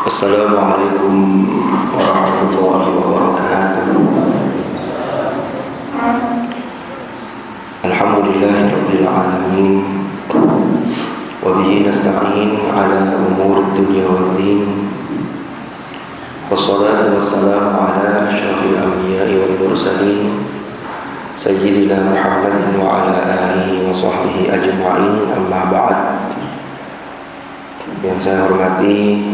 Assalamualaikum warahmatullahi wabarakatuh. Alhamdulillahirabbil alamin. Wa bihi nasta'in ala umuri dunya waddin. Wassalatu wassalamu ala asyrafil anbiya'i wal mursalin sayyidina Muhammadin wa ala alihi wa sahbihi ajma'in, amma ba'd. Yang saya hormati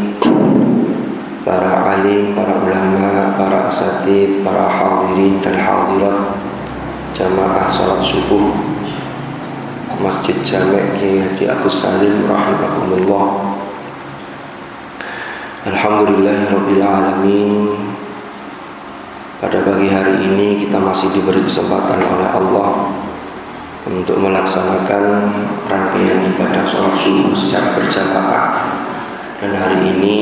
para alim, para ulama, para asatidz, para hadirin dan hadirat jamaah salat subuh Masjid Jami' Kiai Haji Agus Salim rahimakumullah. Alhamdulillahirabbil alamin. Pada pagi hari ini kita masih diberi kesempatan oleh Allah untuk melaksanakan rangkaian ibadah salat subuh secara berjamaah. Dan hari ini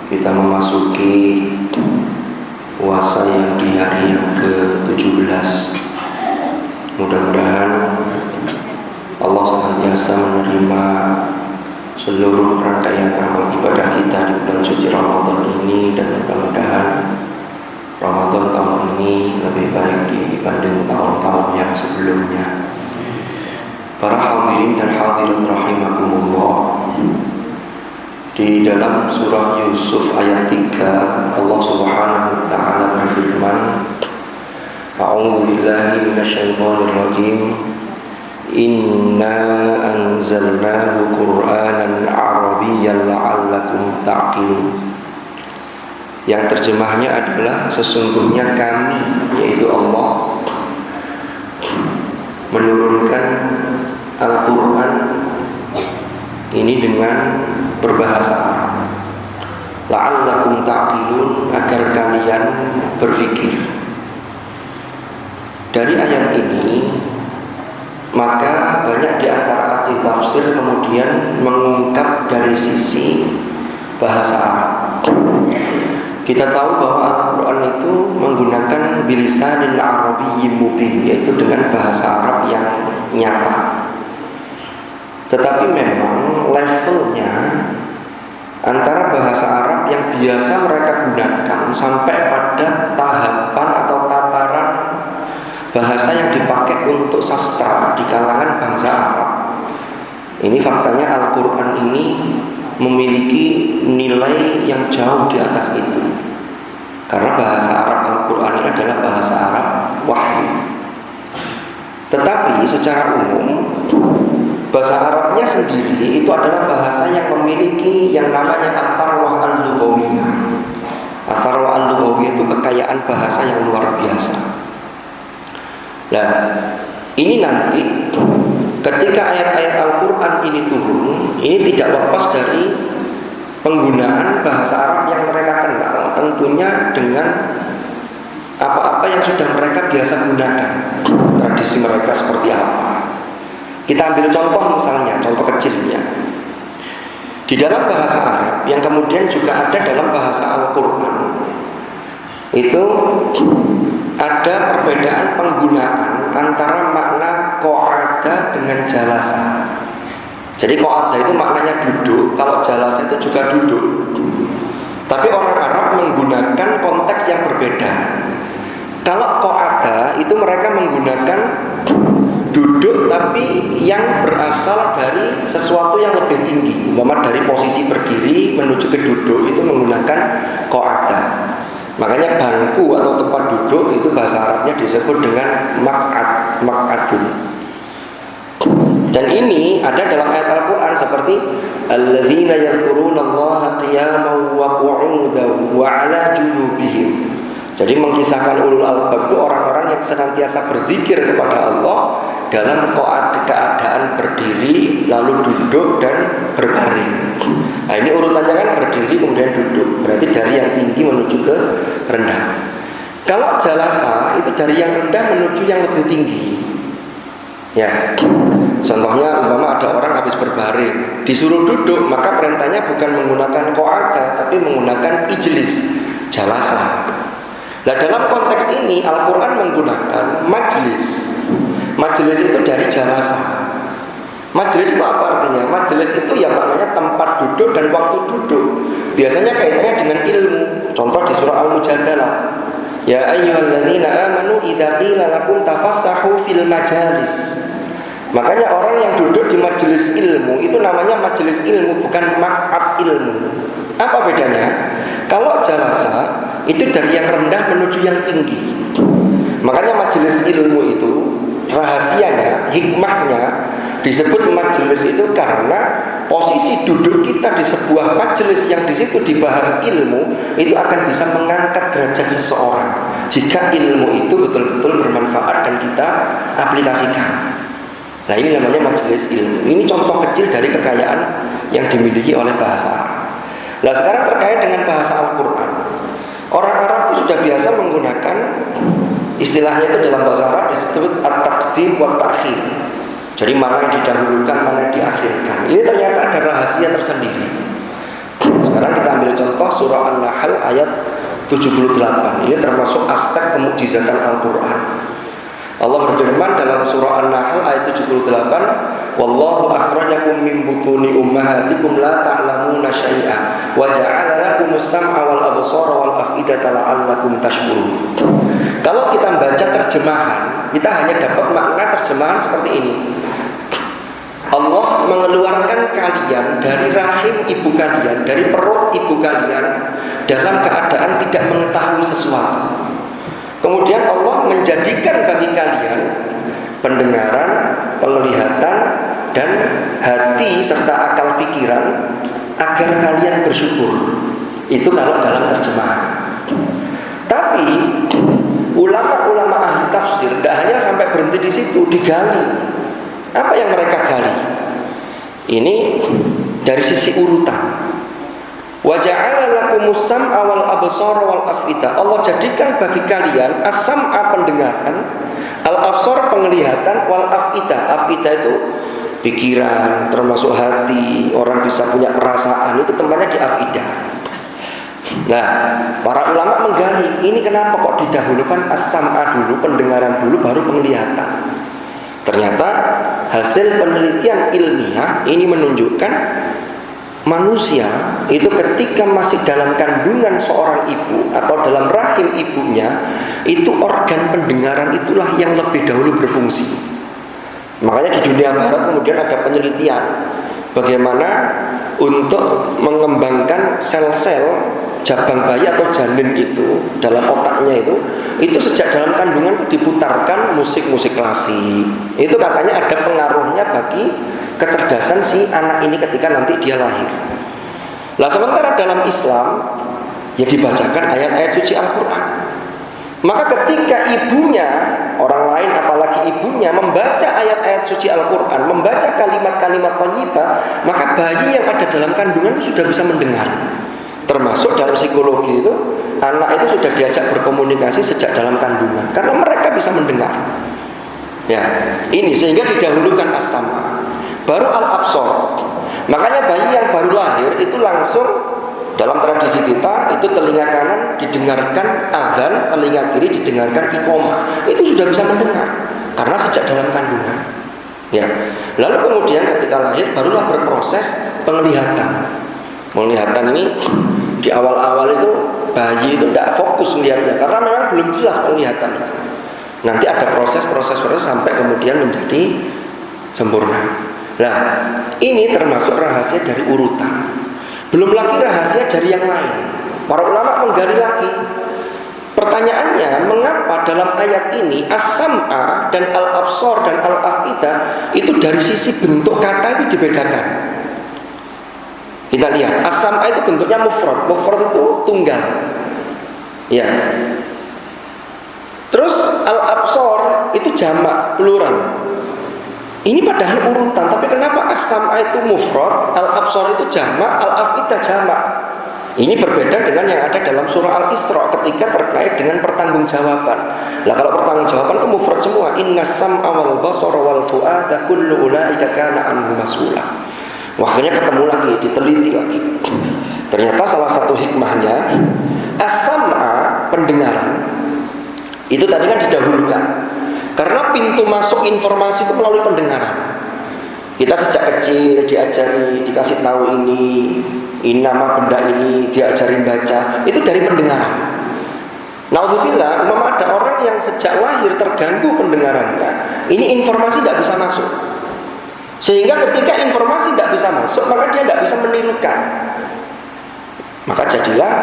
kita memasuki puasa yang di hari yang ke-17. Mudah-mudahan Allah senantiasa menerima seluruh rangkaian amal ibadah kita di bulan suci Ramadan ini, dan mudah-mudahan Ramadan tahun ini lebih baik dibanding tahun-tahun yang sebelumnya. Para hadirin dan hadirat rahimakumullah, di dalam surah Yusuf ayat 3 Allah Subhanahu wa taala berfirman, A'udzu billahi minasyaitonir rajim. Inna anzalnahu Qur'anan Arabiyyan la'allakum ta'qilun. Yang terjemahnya adalah sesungguhnya kami, yaitu Allah, menurunkan Al-Qur'an ini dengan berbahasa Arab, la'allakum ta'qilun, agar kalian berfikir. Dari ayat ini maka banyak di antara ahli tafsir kemudian mengungkap dari sisi bahasa Arab. Kita tahu bahwa Al-Quran itu menggunakan bilisanil arabiyyin mubin, yaitu dengan bahasa Arab yang nyata. Tetapi memang levelnya antara bahasa Arab yang biasa mereka gunakan sampai pada tahapan atau tataran bahasa yang dipakai untuk sastra di kalangan bangsa Arab. Ini faktanya Al-Quran ini memiliki nilai yang jauh di atas itu, karena bahasa Arab Al-Quran ini adalah bahasa Arab wahyu. Tetapi secara umum bahasa Arabnya sendiri itu adalah bahasa yang memiliki yang namanya as-sarwah al-lughawiyah. As-sarwah al-lughawiyah itu kekayaan bahasa yang luar biasa. Nah, ini nanti ketika ayat-ayat Al-Quran ini turun, ini tidak lepas dari penggunaan bahasa Arab yang mereka kenal, tentunya dengan apa-apa yang sudah mereka biasa gunakan. Tradisi mereka seperti apa? Kita ambil contoh misalnya, contoh kecilnya. Di dalam bahasa Arab yang kemudian juga ada dalam bahasa Al-Quran, itu ada perbedaan penggunaan antara makna qa'ada dengan jalasa. Jadi qa'ada itu maknanya duduk, kalau jalasa itu juga duduk. Tapi orang Arab menggunakan konteks yang berbeda. Kalau qa'ada itu mereka menggunakan duduk tapi yang berasal dari sesuatu yang lebih tinggi, umpama dari posisi berdiri menuju ke duduk itu menggunakan qa'ada. Makanya bangku atau tempat duduk itu bahasa Arabnya disebut dengan maq'adun. Dan ini ada dalam ayat Al-Quran seperti alladzina yadhkurunallaha qiyaman wa qu'udan wa 'ala junubihim. Jadi mengkisahkan ulul albab itu orang-orang yang senantiasa berzikir kepada Allah dalam keadaan berdiri, lalu duduk dan berbaring. Nah, ini urutannya kan berdiri kemudian duduk, berarti dari yang tinggi menuju ke rendah. Kalau jalasa itu dari yang rendah menuju yang lebih tinggi. Ya, contohnya umpama ada orang habis berbaring, disuruh duduk, maka perintahnya bukan menggunakan qa'ada tapi menggunakan ijlis, jalasa. Nah, dalam konteks ini Al-Quran menggunakan majlis. Majlis itu dari jalasa. Majelis itu apa artinya? Majelis itu ya maknanya tempat duduk dan waktu duduk. biasanya kaitannya dengan ilmu. Contoh di surah Al-Mujadalah, ya ayyuhalladzina amanu idza qila lakum tafassahu fil majalis. Makanya orang yang duduk di majelis ilmu itu namanya majelis ilmu, bukan maq'ad ilmu. Apa bedanya? Kalau jalasa itu dari yang rendah menuju yang tinggi. Makanya majelis ilmu itu rahasianya, hikmahnya disebut majelis itu karena posisi duduk kita di sebuah majelis yang di situ dibahas ilmu itu akan bisa mengangkat derajat seseorang jika ilmu itu betul-betul bermanfaat dan kita aplikasikan. Nah, ini namanya majelis ilmu. Ini contoh kecil dari kekayaan yang dimiliki oleh bahasa Arab. Nah, sekarang terkait dengan bahasa Al-Quran. Orang Arab itu sudah biasa menggunakan istilahnya itu dalam bahasa Arab disebut at-taqdim wa ta'khir. Jadi mana yang didahulukan, mana yang diakhirkan. Ini ternyata ada rahasia tersendiri. Sekarang kita ambil contoh surah An-Nahl ayat 78. Ini termasuk aspek pemukjizatan Al-Quran. Allah berfirman dalam surah An-Nahl ayat 78, wallahu akhrajakum min butuni ummahatikum la ta'lamuna syai'a wa ja'ala lakumus sam'a wal absara wal af'idata la'allakum tashkurun. Kalau kita baca terjemahan, kita hanya dapat makna terjemahan seperti ini. Allah mengeluarkan kalian dari rahim ibu kalian, dari perut ibu kalian dalam keadaan tidak mengetahui sesuatu. Kemudian Allah menjadikan bagi kalian pendengaran, penglihatan, dan hati serta akal pikiran agar kalian bersyukur. Itu kalau dalam terjemahan. Tapi ulama-ulama ahli tafsir tidak hanya sampai berhenti di situ, digali. Apa yang mereka gali? Ini dari sisi urutan. Wa ja'ala lakumus sam'a wal absara wal af'ida. Allah jadikan bagi kalian as-sam'a pendengaran, al-absar penglihatan, wal af'ida. Af'ida itu pikiran, termasuk hati. Orang bisa punya perasaan, itu tempatnya di af'ida. Nah, para ulama menggali, ini kenapa kok didahulukan as-sam'a dulu, pendengaran dulu, baru penglihatan. Ternyata hasil penelitian ilmiah ini menunjukkan manusia itu ketika masih dalam kandungan seorang ibu atau dalam rahim ibunya, itu organ pendengaran itulah yang lebih dahulu berfungsi. Makanya di dunia barat kemudian ada penelitian bagaimana untuk mengembangkan sel-sel jabang bayi atau janin itu dalam otaknya itu sejak dalam kandungan itu diputarkan musik-musik klasik. Itu katanya ada pengaruhnya bagi kecerdasan si anak ini ketika nanti dia lahir. Nah, sementara dalam Islam ya dibacakan ayat-ayat suci Al-Quran. Maka ketika ibunya, orang lain apalagi ibunya membaca ayat-ayat suci Al-Quran, membaca kalimat-kalimat thayyibah, maka bayi yang ada dalam kandungan itu sudah bisa mendengar. Termasuk dalam psikologi itu, anak itu sudah diajak berkomunikasi sejak dalam kandungan karena mereka bisa mendengar. Ya, ini sehingga didahulukan as-sam'a, baru al-absar. Makanya bayi yang baru lahir itu langsung dalam tradisi kita itu telinga kanan didengarkan azan, telinga kiri didengarkan iqamah. Itu sudah bisa mendengar karena sejak dalam kandungan. Ya. Lalu kemudian ketika lahir barulah berproses penglihatan. Penglihatan ini di awal-awal itu bayi itu tidak fokus melihatnya karena memang belum jelas penglihatan itu. Nanti ada proses-proses sampai kemudian menjadi sempurna. Nah, ini termasuk rahasia dari urutan. Belum lagi rahasia dari yang lain. Para ulama menggali lagi. Pertanyaannya, mengapa dalam ayat ini as-sam'a dan al-absar dan al-af'ida itu dari sisi bentuk kata itu dibedakan? Kita lihat, as-sam'a itu bentuknya mufrad. Mufrad itu tunggal. Ya. Terus al-absar itu jamak, plural. Ini padahal urutan, tapi kenapa as-sam'a itu mufrad, al-absar itu jamak, al-af'ida jamak? Ini berbeda dengan yang ada dalam surah Al-Isra ketika terkait dengan pertanggungjawaban. Nah, kalau pertanggungjawaban itu mufrad semua. Innas sam'a wal basara wal fu'ada kullu ulaika kana anhu mas'ula. Wah, akhirnya ketemu lagi, diteliti lagi. Ternyata salah satu hikmahnya as-sam'a, pendengaran, itu tadi kan didahulukan. Karena pintu masuk informasi itu melalui pendengaran. Kita sejak kecil diajari, dikasih tahu ini nama benda ini, diajarin baca, itu dari pendengaran. Naudzubillah, ada orang yang sejak lahir terganggu pendengarannya, ini informasi tidak bisa masuk. Sehingga ketika informasi tidak bisa masuk, maka dia tidak bisa menirukan. Maka jadilah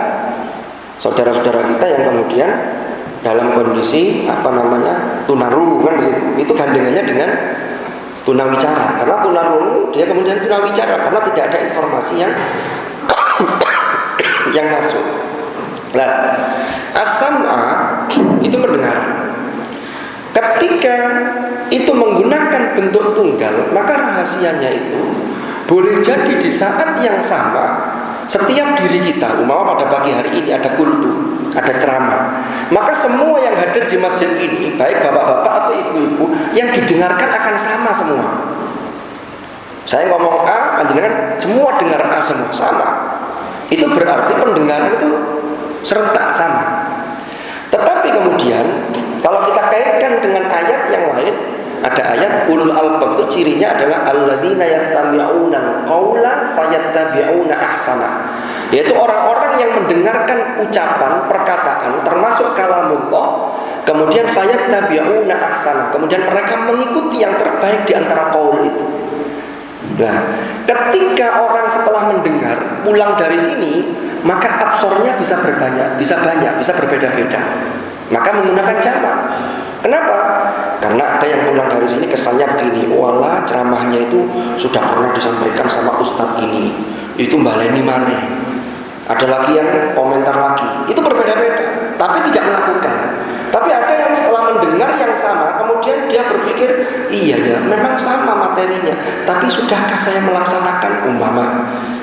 saudara-saudara kita yang kemudian dalam kondisi tunarungu kan begitu. Itu gandengannya dengan tunawicara. Karena tunarungu dia kemudian tunawicara karena tidak ada informasi yang yang masuk. Nah, as-sam'a itu pendengaran. Ketika itu menggunakan bentuk tunggal, maka rahasianya itu boleh jadi di saat yang sama setiap diri kita, umpama pada pagi hari ini ada kultu, ada ceramah, maka semua yang hadir di masjid ini, baik bapak-bapak atau ibu-ibu, yang didengarkan akan sama semua. Saya ngomong A, panjenengan semua dengar A semua sama. Itu berarti pendengaran itu serentak sama. Tetapi kemudian kalau kita kaitkan dengan ayat yang lain, ada ayat ulul albab itu cirinya adalah alladzina yastami'una al-qaula fayattabi'una ahsana. Yaitu orang-orang yang mendengarkan ucapan, perkataan termasuk kalamullah, kemudian fayattabi'una ahsana, kemudian mereka mengikuti yang terbaik di antara qaul itu. Nah, ketika orang setelah mendengar pulang dari sini, maka absornya bisa banyak, bisa berbeda-beda. Maka menggunakan jamak. Kenapa? Karena ada yang pulang dari sini kesannya begini, walah ceramahnya itu sudah pernah disampaikan sama ustadz ini, itu baleni mana? Ada lagi yang komentar lagi, itu berbeda-beda, tapi tidak melakukan. Tapi ada yang setelah mendengar yang sama, kemudian dia berpikir, iya ya, memang sama materinya, tapi sudahkah saya melaksanakan umpama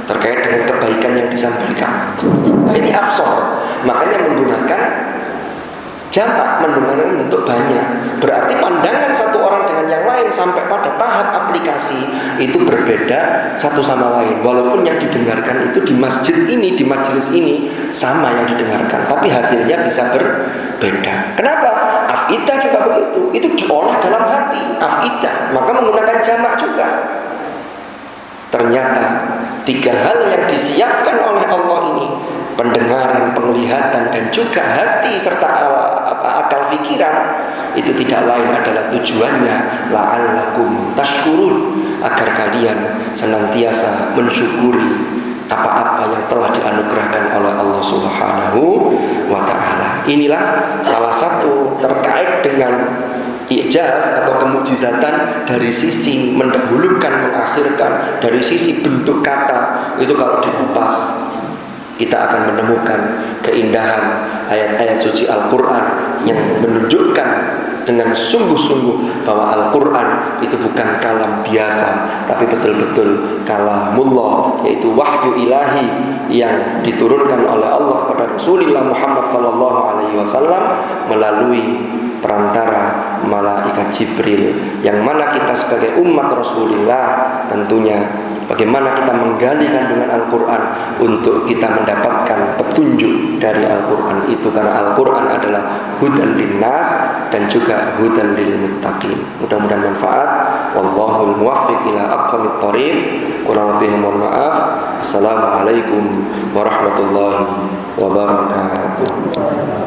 terkait dengan kebaikan yang disampaikan? Nah, ini absorb, makanya menggunakan jamak, mendengarkan untuk banyak. Berarti pandangan satu orang dengan yang lain sampai pada tahap aplikasi itu berbeda satu sama lain. Walaupun yang didengarkan itu di masjid ini, di majelis ini sama yang didengarkan, tapi hasilnya bisa berbeda. Kenapa? Af'idah juga begitu. Itu diolah dalam hati, af'idah. Maka menggunakan jamak juga. Ternyata 3 hal yang disiapkan oleh Allah ini, pendengaran, penglihatan, dan juga hati serta akal pikiran, itu tidak lain adalah tujuannya la'allakum tashkurun, agar kalian senantiasa mensyukuri apa-apa yang telah dianugerahkan oleh Allah Subhanahu wa ta'ala. Inilah salah satu terkait dengan ijaz atau kemujizatan dari sisi mendahulukan, mengakhirkan, dari sisi bentuk kata. Itu kalau dikupas kita akan menemukan keindahan ayat-ayat suci Al-Quran yang menunjukkan dengan sungguh-sungguh bahwa Al-Quran itu bukan kalam biasa, tapi betul-betul kalamullah, yaitu wahyu ilahi yang diturunkan oleh Allah kepada Rasulullah Muhammad SAW melalui perantara malaikat Jibril, yang mana kita sebagai umat Rasulullah tentunya bagaimana kita menggali kandungan Al-Quran untuk kita mendapatkan petunjuk dari Al-Quran itu, karena Al-Quran adalah hudan linnas dan juga hudan lil muttaqin. Mudah-mudahan manfaat. Wallahul muwaffiq ila aqwamit thoriq. Kurang lebih mohon maaf. Assalamualaikum warahmatullahi wabarakatuh.